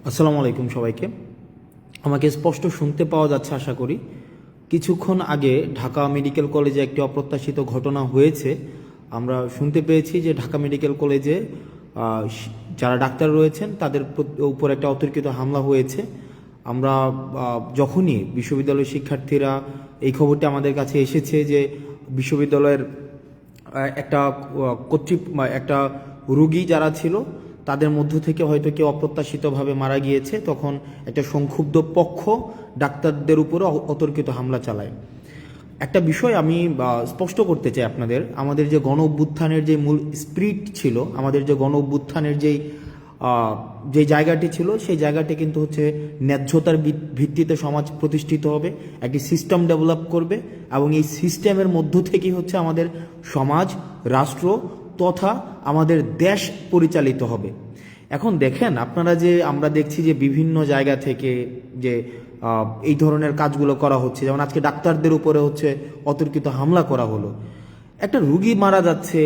আসসালামু আলাইকুম সবাইকে। আমাকে স্পষ্ট শুনতে পাওয়া যাচ্ছে আশা করি। কিছুক্ষণ আগে ঢাকা মেডিকেল কলেজে একটি অপ্রত্যাশিত ঘটনা হয়েছে। আমরা শুনতে পেয়েছি যে ঢাকা মেডিকেল কলেজে যারা ডাক্তার রয়েছেন তাদের উপর একটা অতর্কিত হামলা হয়েছে। আমরা যখনই বিশ্ববিদ্যালয়ের শিক্ষার্থীরা এই খবরটি আমাদের কাছে এসেছে যে বিশ্ববিদ্যালয়ের একটা রোগী যারা ছিল তাদের মধ্য থেকে হয়তো কেউ অপ্রত্যাশিতভাবে মারা গিয়েছে, তখন একটা সংক্ষুব্ধ পক্ষ ডাক্তারদের উপরে অতর্কিত হামলা চালায়। একটা বিষয় আমি স্পষ্ট করতে চাই আপনাদের, আমাদের যে গণ অভ্যুত্থানের যে মূল স্পিরিট ছিল, আমাদের যে গণ অভ্যুত্থানের যে জায়গাটি ছিল, সেই জায়গাটি কিন্তু হচ্ছে ন্যায্যতার ভিত্তিতে সমাজ প্রতিষ্ঠিত হবে, একটি সিস্টেম ডেভেলপ করবে, এবং এই সিস্টেমের মধ্য থেকেই হচ্ছে আমাদের সমাজ, রাষ্ট্র তথা আমাদের দেশ পরিচালিত হবে। এখন দেখেন আপনারা, যে আমরা দেখছি যে বিভিন্ন জায়গা থেকে যে এই ধরনের কাজগুলো করা হচ্ছে, যেমন আজকে ডাক্তারদের উপরে হচ্ছে অতর্কিত হামলা করা হলো। একটা রুগী মারা যাচ্ছে,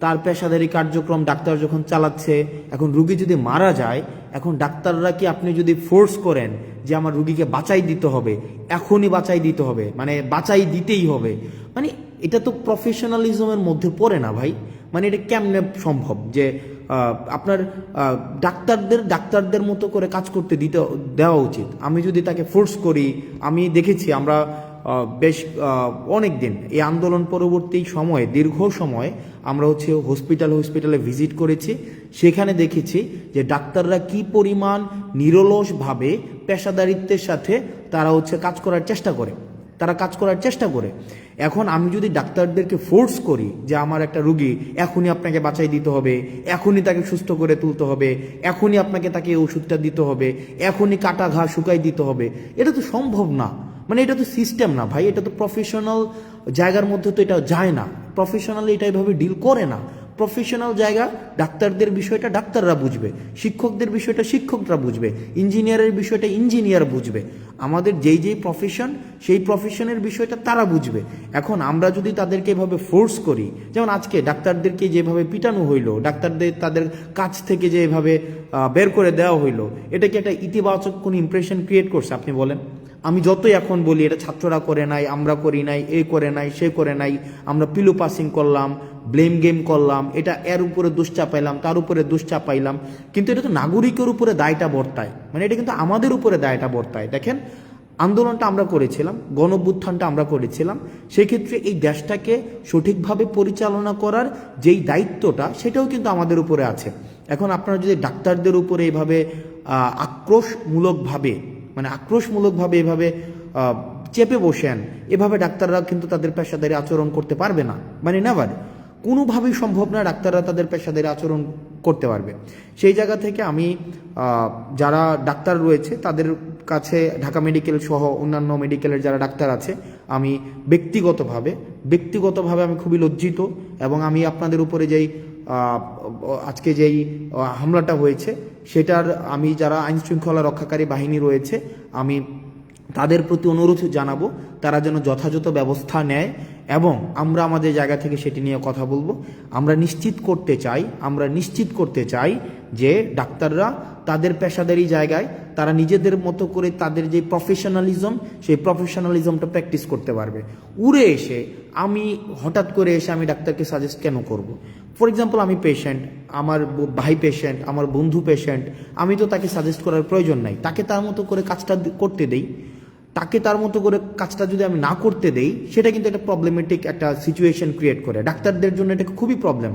তার পেশাদারি কার্যক্রম ডাক্তার যখন চালাচ্ছে, এখন রুগী যদি মারা যায়, এখন ডাক্তাররা কি আপনি যদি ফোর্স করেন যে আমার রুগীকে বাঁচাই দিতে হবে, এখনই বাঁচাই দিতে হবে, মানে বাঁচাই দিতেই হবে, মানে এটা তো প্রফেশনালিজমের মধ্যে পড়ে না ভাই। মানে এটা কেমনে সম্ভব যে আপনার ডাক্তারদের মতো করে কাজ করতে দেওয়া উচিত। আমি যদি তাকে ফোর্স করি, আমি দেখেছি আমরা বেশ অনেক দিন এই আন্দোলন পরবর্তী সময়ে, দীর্ঘ সময় আমরা হচ্ছে হসপিটালে ভিজিট করেছি। সেখানে দেখেছি যে ডাক্তাররা কি পরিমাণ নিরলসভাবে পেশাদারিত্বের সাথে তারা হচ্ছে কাজ করার চেষ্টা করে। এখন আমি যদি ডাক্তারদেরকে ফোর্স করি যে আমার একটা রুগী এখনই আপনাকে বাঁচাই দিতে হবে, এখনই তাকে সুস্থ করে তুলতে হবে, এখনই আপনাকে তাকে ওষুধটা দিতে হবে, এখনই কাটা ঘা শুকাই দিতে হবে, এটা তো সম্ভব না। মানে এটা তো সিস্টেম না ভাই, এটা তো প্রফেশনাল জায়গার মধ্যে তো এটা যায় না। প্রফেশনালি এটা এভাবে ডিল করে না। প্রফেশনাল জায়গা, ডাক্তারদের বিষয়টা ডাক্তাররা বুঝবে, শিক্ষকদের বিষয়টা শিক্ষকরা বুঝবে, ইঞ্জিনিয়ারের বিষয়টা ইঞ্জিনিয়ার বুঝবে, আমাদের যেই প্রফেশন সেই প্রফেশনের বিষয়টা তারা বুঝবে। এখন আমরা যদি তাদেরকে এভাবে ফোর্স করি, যেমন আজকে ডাক্তারদেরকে যেভাবে পিটানো হইলো, ডাক্তারদের তাদের কাছ থেকে যেভাবে বের করে দেওয়া হইলো, এটা কি একটা ইতিবাচক কোনো ইমপ্রেশন ক্রিয়েট করছে আপনি বলেন? আমি যতই এখন বলি এটা ছাত্ররা করে নাই, আমরা করি নাই, এ করে নাই, সে করে নাই, আমরা পিলো পাসিং করলাম, ব্লেম গেম করলাম, এটা এর উপরে দোষ চাপাইলাম, তার উপরে দোষ চাপাইলাম, কিন্তু এটা তো নাগরিকের উপরে দায়টা বর্তায়। মানে এটা কিন্তু আমাদের উপরে দায়টা বর্তায়। দেখেন, আন্দোলনটা আমরা করেছিলাম, গণঅভ্যুত্থানটা আমরা করেছিলাম, সেক্ষেত্রে এই দেশটাকে সঠিকভাবে পরিচালনা করার যেই দায়িত্বটা, সেটাও কিন্তু আমাদের উপরে আছে। এখন আপনারা যদি ডাক্তারদের উপরে এভাবে আক্রোশমূলকভাবে এভাবে চেপে বসেন, এভাবে ডাক্তাররা কিন্তু তাদের পেশাদারি আচরণ করতে পারবে না। মানে নেভার, কোনোভাবেই সম্ভব না ডাক্তাররা তাদের পেশাদারি আচরণ করতে পারবে। সেই জায়গা থেকে আমি যারা ডাক্তার রয়েছে তাদের কাছে, ঢাকা মেডিকেল সহ অন্যান্য মেডিকেলের যারা ডাক্তার আছে, আমি ব্যক্তিগতভাবে আমি খুবই লজ্জিত, এবং আমি আপনাদের উপরে আজকে যেই হামলাটা হয়েছে সেটার, আমি যারা আইনশৃঙ্খলা রক্ষাকারী বাহিনী রয়েছে, আমি তাদের প্রতি অনুরোধ জানাবো তারা যেন যথাযথ ব্যবস্থা নেয়, এবং আমরা আমাদের জায়গা থেকে সেটি নিয়ে কথা বলবো। আমরা নিশ্চিত করতে চাই যে ডাক্তাররা তাদের পেশাদারি জায়গায় তারা নিজেদের মতো করে তাদের যে প্রফেশনালিজম, সেই প্রফেশনালিজমটা প্র্যাকটিস করতে পারবে। হঠাৎ করে এসে আমি ডাক্তারকে সাজেস্ট কেন করব? ফর এক্সাম্পল, আমি পেশেন্ট, আমার ভাই পেশেন্ট, আমার বন্ধু পেশেন্ট, আমি তো তাকে সাজেস্ট করার প্রয়োজন নাই। তাকে তার মতো করে কাজটা করতে দেই। তাকে তার মতো করে কাজটা যদি আমি না করতে দেই, সেটা কিন্তু একটা প্রবলেমেটিক একটা সিচুয়েশন ক্রিয়েট করে ডাক্তারদের জন্য। এটা খুবই প্রবলেম।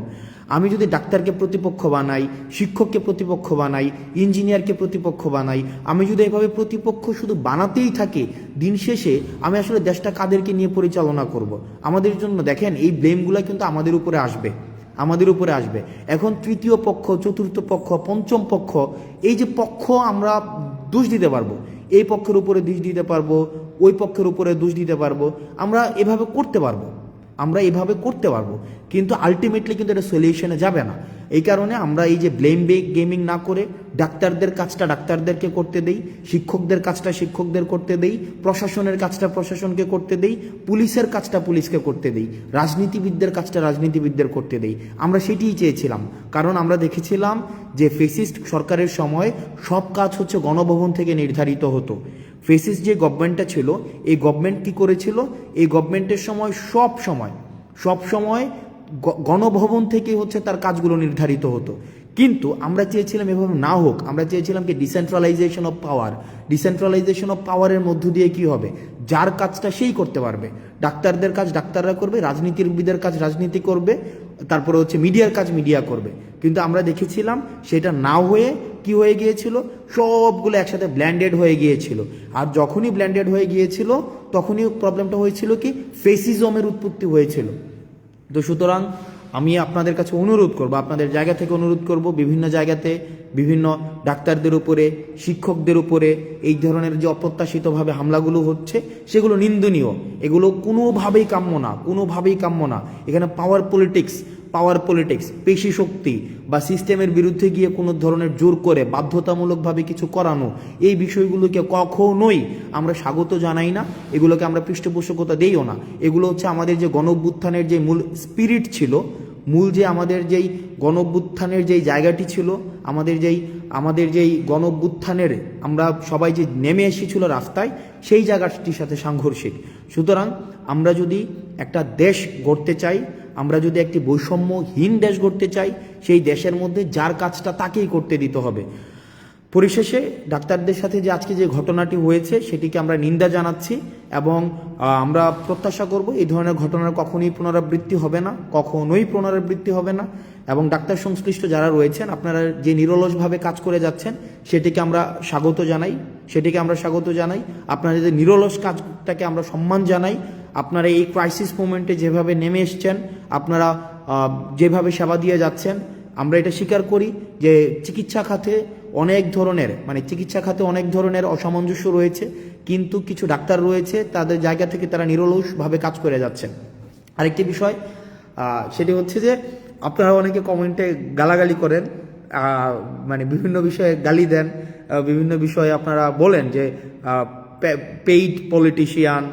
আমি যদি ডাক্তারকে প্রতিপক্ষ বানাই, শিক্ষককে প্রতিপক্ষ বানাই, ইঞ্জিনিয়ারকে প্রতিপক্ষ বানাই, আমি যদি এভাবে প্রতিপক্ষ শুধু বানাতেই থাকি, দিন শেষে আমি আসলে দেশটা কাদেরকে নিয়ে পরিচালনা করব? আমাদের জন্য দেখেন, এই ব্লেমগুলো কিন্তু আমাদের উপরে আসবে। এখন তৃতীয় পক্ষ, চতুর্থ পক্ষ, পঞ্চম পক্ষ, এই যে পক্ষ আমরা দোষ দিতে পারবো, এই পক্ষের উপরে দোষ দিতে পারবো, ওই পক্ষের উপরে দোষ দিতে পারবো, আমরা এভাবে করতে পারবো, কিন্তু আলটিমেটলি কিন্তু এটা সলিউশনে যাবে না। এই কারণে আমরা এই যে ব্লেম গেমিং না করে ডাক্তারদের কাজটা ডাক্তারদেরকে করতে দেই, শিক্ষকদের কাজটা শিক্ষকদের করতে দেই, প্রশাসনের কাজটা প্রশাসনকে করতে দেই, পুলিশের কাজটা পুলিশকে করতে দেই, রাজনীতিবিদদের কাজটা রাজনীতিবিদদের করতে দেই। আমরা সেটিই চেয়েছিলাম, কারণ আমরা দেখেছিলাম যে ফেসিস্ট সরকারের সময় সব কাজ হচ্ছে গণভবন থেকে নির্ধারিত হতো। ফেসিস্ট যে গভর্নমেন্টটা ছিল, এই গভর্নমেন্ট কী করেছিল, এই গভর্নমেন্টের সময় সব সময় গণভবন থেকে হচ্ছে তার কাজগুলো নির্ধারিত হতো। কিন্তু আমরা চেয়েছিলাম এভাবে না হোক, আমরা চেয়েছিলাম কি decentralisation of power. Decentralisation of পাওয়ারের মধ্য দিয়ে কি হবে, যার কাজটা সেই করতে পারবে। ডাক্তারদের কাজ ডাক্তাররা করবে, রাজনীতিবিদের কাজ রাজনীতি করবে, তারপরে হচ্ছে মিডিয়ার কাজ মিডিয়া করবে। কিন্তু আমরা দেখেছিলাম সেটা না হয়ে কি হয়ে গিয়েছিল, সবগুলো একসাথে ব্ল্যান্ডেড হয়ে গিয়েছিল। আর যখনই ব্ল্যান্ডেড হয়ে গিয়েছিল তখনই প্রবলেমটা হয়েছিল কি, ফেসিজমের উৎপত্তি হয়েছিল। তো সুতরাং আমি আপনাদের কাছে অনুরোধ করব, আপনাদের জায়গা থেকে অনুরোধ করব, বিভিন্ন জায়গাতে বিভিন্ন ডাক্তারদের উপরে, শিক্ষকদের উপরে এই ধরনের যে অপ্রত্যাশিতভাবে হামলাগুলো হচ্ছে সেগুলো নিন্দনীয়। এগুলো কোনোভাবেই কাম্য না। এখানে পাওয়ার পলিটিক্স, পেশি শক্তি বা সিস্টেমের বিরুদ্ধে গিয়ে কোনো ধরনের জোর করে বাধ্যতামূলকভাবে কিছু করানো, এই বিষয়গুলোকে কখনোই আমরা স্বাগত জানাই না, এগুলোকে আমরা পৃষ্ঠপোষকতা দেইও না। এগুলো হচ্ছে আমাদের যে গণঅভ্যুত্থানের যে মূল স্পিরিট ছিল, আমাদের যেই গণঅভ্যুত্থানের যেই জায়গাটি ছিল, আমাদের যেই গণঅভ্যুত্থানের আমরা সবাই যে নেমে এসেছিল রাস্তায়, সেই জায়গাটির সাথে সাংঘর্ষিক। সুতরাং আমরা যদি একটা দেশ গড়তে চাই, আমরা যদি একটি বৈষম্যহীন দেশ গড়তে চাই, সেই দেশের মধ্যে যার কাজটা তাকেই করতে দিতে হবে। পরিশেষে ডাক্তারদের সাথে যে আজকে যে ঘটনাটি হয়েছে সেটিকে আমরা নিন্দা জানাচ্ছি এবং আমরা প্রত্যাশা করব এই ধরনের ঘটনার কখনোই পুনরাবৃত্তি হবে না। এবং ডাক্তার সংশ্লিষ্ট যারা রয়েছেন, আপনারা যে নিরলসভাবে কাজ করে যাচ্ছেন সেটিকে আমরা স্বাগত জানাই। আপনাদের যে নিরলস কাজটাকে আমরা সম্মান জানাই। আপনারা এই ক্রাইসিস মোমেন্টে যেভাবে নেমে এসছেন, আপনারা যেভাবে সেবা দিয়ে যাচ্ছেন, আমরা এটা স্বীকার করি যে চিকিৎসা খাতে অনেক ধরনের অসামঞ্জস্য রয়েছে, কিন্তু কিছু ডাক্তার রয়েছে তাদের জায়গা থেকে তারা নিরলসভাবে কাজ করে যাচ্ছেন। আরেকটি বিষয় সেটি হচ্ছে যে আপনারা অনেকে কমেন্টে গালাগালি করেন, বিভিন্ন বিষয়ে গালি দেন, বিভিন্ন বিষয়ে আপনারা বলেন যে পেইড পলিটিশিয়ান,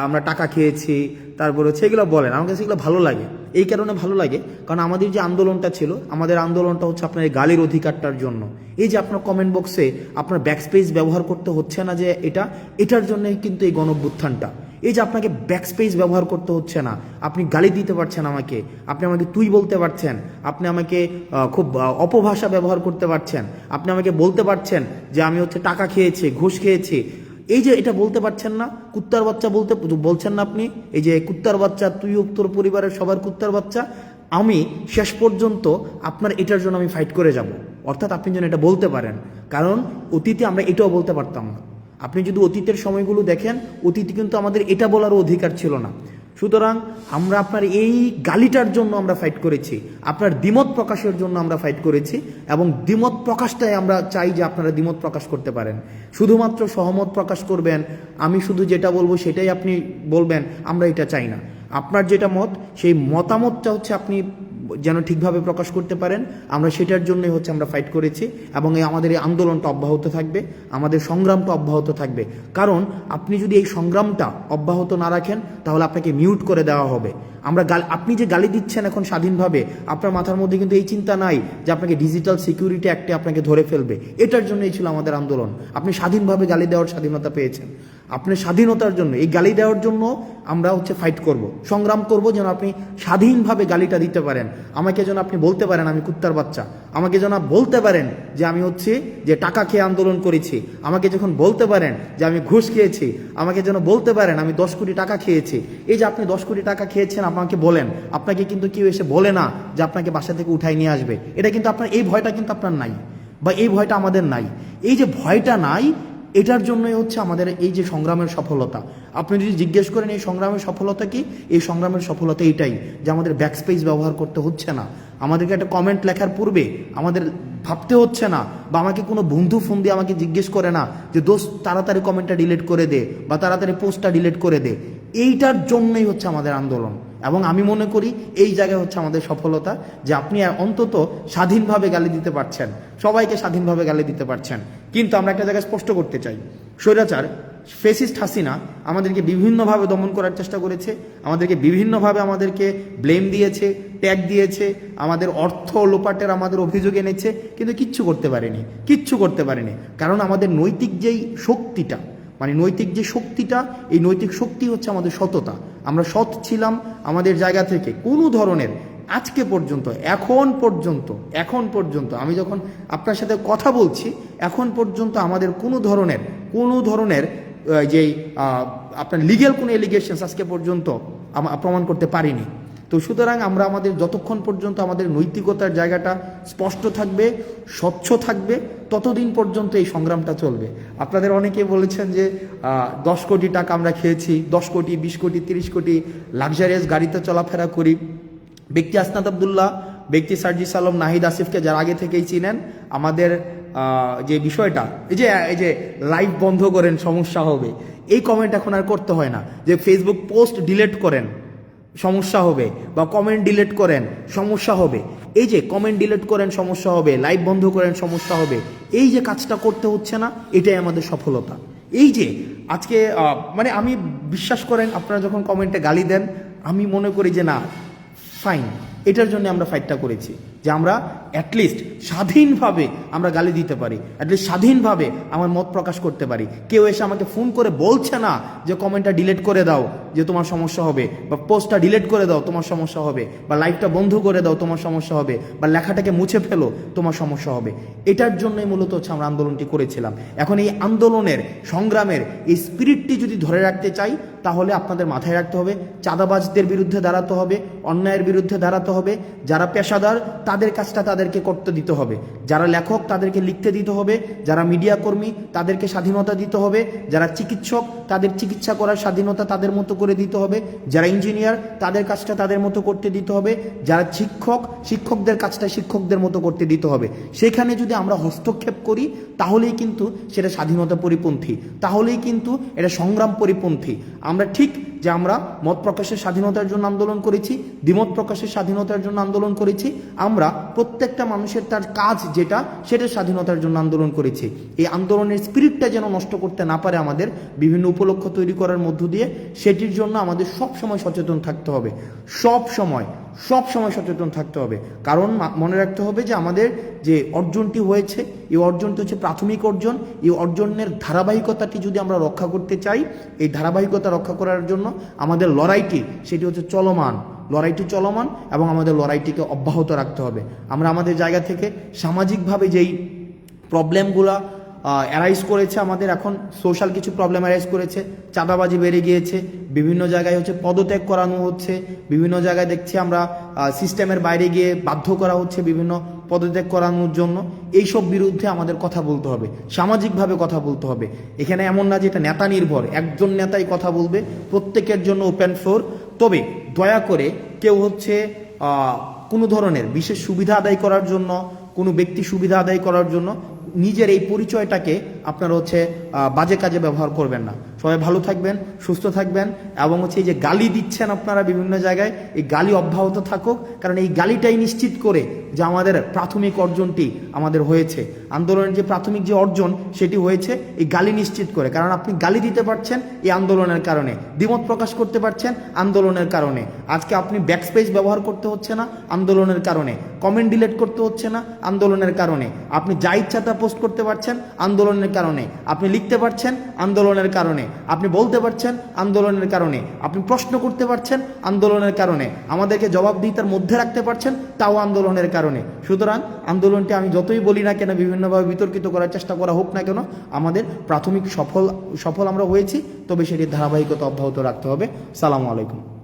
আমরা টাকা খেয়েছি, তারপর হচ্ছে এগুলো বলেন। আমার কাছে এগুলো ভালো লাগে, এই কারণে ভালো লাগে কারণ আমাদের যে আন্দোলনটা ছিল, আমাদের আন্দোলনটা হচ্ছে আপনার এই গালির অধিকারটার জন্য। এই যে আপনার কমেন্ট বক্সে আপনার ব্যাকস্পেস ব্যবহার করতে হচ্ছে না, যে এটার জন্যই কিন্তু এই গণঅভ্যুত্থানটা। এই যে আপনাকে ব্যাকস্পেস ব্যবহার করতে হচ্ছে না, আপনি গালি দিতে পারছেন আমাকে, আপনি আমাকে তুই বলতে পারছেন, আপনি আমাকে খুব অপভাষা ব্যবহার করতে পারছেন, আপনি আমাকে বলতে পারছেন যে আমি হচ্ছে টাকা খেয়েছি, ঘুষ খেয়েছি। এই যে এটা বলতে পারছেন না, কুত্তার বাচ্চা বলছেন না আপনি, এই যে কুত্তার বাচ্চা, তুই তোর পরিবারের সবার কুত্তার বাচ্চা, আমি শেষ পর্যন্ত আপনার এটার জন্য আমি ফাইট করে যাব। অর্থাৎ আপনি যেন এটা বলতে পারেন, কারণ অতীতে আমরা এটাও বলতে পারতাম না। আপনি যদি অতীতের সময়গুলো দেখেন, অতীতে কিন্তু আমাদের এটা বলারও অধিকার ছিল না। সুতরাং আমরা আপনার এই গালিটার জন্য আমরা ফাইট করেছি, আপনার দ্বিমত প্রকাশের জন্য আমরা ফাইট করেছি, এবং দ্বিমত প্রকাশটাই আমরা চাই যে আপনারা দ্বিমত প্রকাশ করতে পারেন। শুধুমাত্র সহমত প্রকাশ করবেন, আমি শুধু যেটা বলবো সেটাই আপনি বলবেন, আমরা এটা চাই না। আপনার যেটা মত, সেই মতামতটা হচ্ছে আপনি যেন ঠিকভাবে প্রকাশ করতে পারেন, আমরা সেটার জন্যই হচ্ছে আমরা ফাইট করেছি। এবং আমাদের এই আন্দোলনটা অব্যাহত থাকবে, আমাদের সংগ্রামটা অব্যাহত থাকবে। কারণ আপনি যদি এই সংগ্রামটা অব্যাহত না রাখেন তাহলে আপনাকে মিউট করে দেওয়া হবে। আপনি যে গালি দিচ্ছেন এখন স্বাধীনভাবে, আপনার মাথার মধ্যে কিন্তু এই চিন্তা নাই যে আপনাকে ডিজিটাল সিকিউরিটি অ্যাক্টে আপনাকে ধরে ফেলবে। এটার জন্যই ছিল আমাদের আন্দোলন। আপনি স্বাধীনভাবে গালি দেওয়ার স্বাধীনতা পেয়েছেন, আপনার স্বাধীনতার জন্য, এই গালি দেওয়ার জন্য আমরা হচ্ছে ফাইট করব, সংগ্রাম করব, যেন আপনি স্বাধীনভাবে গালিটা দিতে পারেন। আমাকে যেন আপনি বলতে পারেন আমি কুত্তার বাচ্চা, আমাকে যেন বলতে পারেন যে আমি হচ্ছে যে টাকা খেয়ে আন্দোলন করেছি, আমাকে যখন বলতে পারেন যে আমি ঘুষ খেয়েছি, আমাকে যেন বলতে পারেন আমি 10 কোটি টাকা খেয়েছি। এই যে আপনি 10 কোটি টাকা খেয়েছেন, আমাকে বলেন, আপনাকে কিন্তু কেউ এসে বলে না যে আপনাকে বাসা থেকে উঠাই নিয়ে আসবে। এটা কিন্তু আপনার, এই ভয়টা কিন্তু আপনার নাই, বা এই ভয়টা আমাদের নাই। এই যে ভয়টা নাই, এটার জন্যই হচ্ছে আমাদের এই যে সংগ্রামের সফলতা। আপনি যদি জিজ্ঞেস করেন এই সংগ্রামের সফলতা কি, এই সংগ্রামের সফলতা এইটাই যে আমাদের ব্যাকস্পেস ব্যবহার করতে হচ্ছে না, আমাদেরকে একটা কমেন্ট লেখার পূর্বে আমাদের ভাবতে হচ্ছে না, বা আমাকে কোনো বন্ধু ফোন দিয়ে আমাকে জিজ্ঞেস করে না যে দোস্ত তাড়াতাড়ি কমেন্টটা ডিলিট করে দে বা তাড়াতাড়ি পোস্টটা ডিলিট করে দে। এইটার জন্যই হচ্ছে আমাদের আন্দোলন। এবং আমি মনে করি এই জায়গায় হচ্ছে আমাদের সফলতা, যে আপনি অন্তত স্বাধীনভাবে গালি দিতে পারছেন, সবাইকে স্বাধীনভাবে গালি দিতে পারছেন। কিন্তু আমরা একটা জায়গায় স্পষ্ট করতে চাই, স্বৈরাচার ফেসিস্ট হাসিনা আমাদেরকে বিভিন্নভাবে দমন করার চেষ্টা করেছে, আমাদেরকে বিভিন্নভাবে আমাদেরকে ব্লেম দিয়েছে, ট্যাগ দিয়েছে, আমাদের অর্থ লোপাটের আমাদের অভিযোগ এনেছে, কিন্তু কিচ্ছু করতে পারেনি। কারণ আমাদের নৈতিক যেই শক্তিটা, মানে নৈতিক যে শক্তিটা, এই নৈতিক শক্তি হচ্ছে আমাদের সততা। আমরা সৎ ছিলাম আমাদের জায়গা থেকে। কোনো ধরনের আজকে পর্যন্ত, এখন পর্যন্ত আমি যখন আপনার সাথে কথা বলছি, এখন পর্যন্ত আমাদের কোনো ধরনের যেই আপনার লিগ্যাল কোনো এলিগেশনস আজকে পর্যন্ত প্রমাণ করতে পারিনি। তো সুতরাং আমরা আমাদের যতক্ষণ পর্যন্ত আমাদের নৈতিকতার জায়গাটা স্পষ্ট থাকবে, স্বচ্ছ থাকবে, ততদিন পর্যন্ত এই সংগ্রামটা চলবে। আপনাদের অনেকে বলেছেন যে 10 কোটি টাকা আমরা খেয়েছি, 10 কোটি, 20 কোটি, 30 কোটি লাক্সারিয়াস গাড়িতে চলাফেরা করি। ব্যক্তি আসনাদ আবদুল্লাহ, ব্যক্তি সার্জিস আলম, নাহিদ আসিফকে যারা আগে থেকেই চিনেন, আমাদের যে বিষয়টা, এই যে লাইভ বন্ধ করেন সমস্যা হবে, এই কমেন্ট এখন আর করতে হয় না। যে ফেসবুক পোস্ট ডিলিট করেন সমস্যা হবে, বা কমেন্ট ডিলিট করেন সমস্যা হবে, এই যে কমেন্ট ডিলিট করেন সমস্যা হবে, লাইভ বন্ধ করেন সমস্যা হবে, এই যে কাজটা করতে হচ্ছে না, এটাই আমাদের সফলতা। এই যে আজকে মানে আমি বিশ্বাস করেন, আপনারা যখন কমেন্টে গালি দেন, আমি মনে করি যে না, ফাইন, এটার জন্য আমরা ফাইটটা করেছি, যে আমরা অ্যাটলিস্ট স্বাধীনভাবে আমরা গালি দিতে পারি, অ্যাটলিস্ট স্বাধীনভাবে আমার মত প্রকাশ করতে পারি। কেউ এসে আমাকে ফোন করে বলছে না যে কমেন্টটা ডিলিট করে দাও যে তোমার সমস্যা হবে, বা পোস্টটা ডিলিট করে দাও তোমার সমস্যা হবে, বা লাইভটা বন্ধ করে দাও তোমার সমস্যা হবে, বা লেখাটাকে মুছে ফেলো তোমার সমস্যা হবে। এটার জন্যই মূলত হচ্ছে আমরা আন্দোলনটি করেছিলাম। এখন এই আন্দোলনের, সংগ্রামের এই স্পিরিটটি যদি ধরে রাখতে চাই, তাহলে আপনাদের মাথায় রাখতে হবে, চাঁদাবাজদের বিরুদ্ধে দাঁড়াতে হবে, অন্যায়ের বিরুদ্ধে দাঁড়াতে হবে, যারা পেশাদার তাদের কাজটা তাদেরকে করতে দিতে হবে, যারা লেখক তাদেরকে লিখতে দিতে হবে, যারা মিডিয়া কর্মী তাদেরকে স্বাধীনতা দিতে হবে, যারা চিকিৎসক তাদের চিকিৎসা করার স্বাধীনতা তাদের মতো করে দিতে হবে, যারা ইঞ্জিনিয়ার তাদের কাজটা তাদের মতো করতে দিতে হবে, যারা শিক্ষকদের কাজটা শিক্ষকদের মতো করতে দিতে হবে। সেখানে যদি আমরা হস্তক্ষেপ করি, তাহলেই কিন্তু সেটা স্বাধীনতা পরিপন্থী, তাহলেই কিন্তু এটা সংগ্রাম পরিপন্থী। আমরা ঠিক যে আমরা মত প্রকাশের স্বাধীনতার জন্য আন্দোলন করেছি, দ্বিমত প্রকাশের স্বাধীনতার জন্য আন্দোলন করেছি, আমরা প্রত্যেকটা মানুষের তার কাজ যেটা, সেটা স্বাধীনতার জন্য আন্দোলন করেছি। এই আন্দোলনের স্পিরিটটা যেন নষ্ট করতে না পারে আমাদের বিভিন্ন উপলক্ষ তৈরি করার মধ্য দিয়ে, সেটির জন্য আমাদের সব সময় সচেতন থাকতে হবে, সব সময় সচেতন থাকতে হবে। কারণ মনে রাখতে হবে যে আমাদের যে অর্জনটি হয়েছে, এই অর্জনটি হচ্ছে প্রাথমিক অর্জন। এই অর্জনের ধারাবাহিকতাটি যদি আমরা রক্ষা করতে চাই, এই ধারাবাহিকতা রক্ষা করার জন্য আমাদের লড়াইটি, সেটি হচ্ছে চলমান, এবং আমাদের লড়াইটিকে অব্যাহত রাখতে হবে। আমরা আমাদের জায়গা থেকে সামাজিকভাবে যেই প্রবলেমগুলো অ্যারাইজ করেছে, আমাদের এখন সোশ্যাল কিছু প্রবলেম অ্যারাইজ করেছে, চাঁদাবাজি বেড়ে গিয়েছে, বিভিন্ন জায়গায় হচ্ছে পদত্যাগ করানো হচ্ছে, বিভিন্ন জায়গায় দেখছি আমরা সিস্টেমের বাইরে গিয়ে বাধ্য করা হচ্ছে বিভিন্ন পদত্যাগ করানোর জন্য। এইসব বিরুদ্ধে আমাদের কথা বলতে হবে, সামাজিকভাবে কথা বলতে হবে। এখানে এমন না যে এটা নেতা নির্ভর, একজন নেতাই কথা বলবে, প্রত্যেকের জন্য ওপেন ফ্লোর। তবে দয়া করে কেউ হচ্ছে কোনো ধরনের বিশেষ সুবিধা আদায় করার জন্য, কোনো ব্যক্তি সুবিধা আদায় করার জন্য নিজের এই পরিচয়টাকে আপনারা হচ্ছে বাজে কাজে ব্যবহার করবেন না। সবাই ভালো থাকবেন, সুস্থ থাকবেন, এবং হচ্ছে এই যে গালি দিচ্ছেন আপনারা বিভিন্ন জায়গায়, এই গালি অব্যাহত থাকুক। কারণ এই গালিটাই নিশ্চিত করে যে আমাদের প্রাথমিক অর্জনটি আমাদের হয়েছে, আন্দোলনের যে প্রাথমিক যে অর্জন সেটি হয়েছে এই গালি নিশ্চিত করে। কারণ আপনি গালি দিতে পারছেন এই আন্দোলনের কারণে, দ্বিমত প্রকাশ করতে পারছেন আন্দোলনের কারণে, আজকে আপনি ব্যাকস্পেস ব্যবহার করতে হচ্ছে না আন্দোলনের কারণে, কমেন্ট ডিলিট করতে হচ্ছে না আন্দোলনের কারণে, আপনি যা ইচ্ছা তা পোস্ট করতে পারছেন আন্দোলনের কারণে, আপনি লিখতে পারছেন আন্দোলনের কারণে, আপনি বলতে পারছেন আন্দোলনের কারণে, আপনি প্রশ্ন করতে পারছেন আন্দোলনের কারণে, আমাদেরকে জবাবদিহিতার মধ্যে রাখতে পারছেন তাও আন্দোলনের কারণে। সুতরাং আন্দোলনটি আমি যতই বলি না কেন, বিভিন্নভাবে বিতর্কিত করার চেষ্টা করা হোক না কেন, আমাদের প্রাথমিক সফল আমরা হয়েছি, তবে সেটির ধারাবাহিকতা অব্যাহত রাখতে হবে। সালামু আলাইকুম।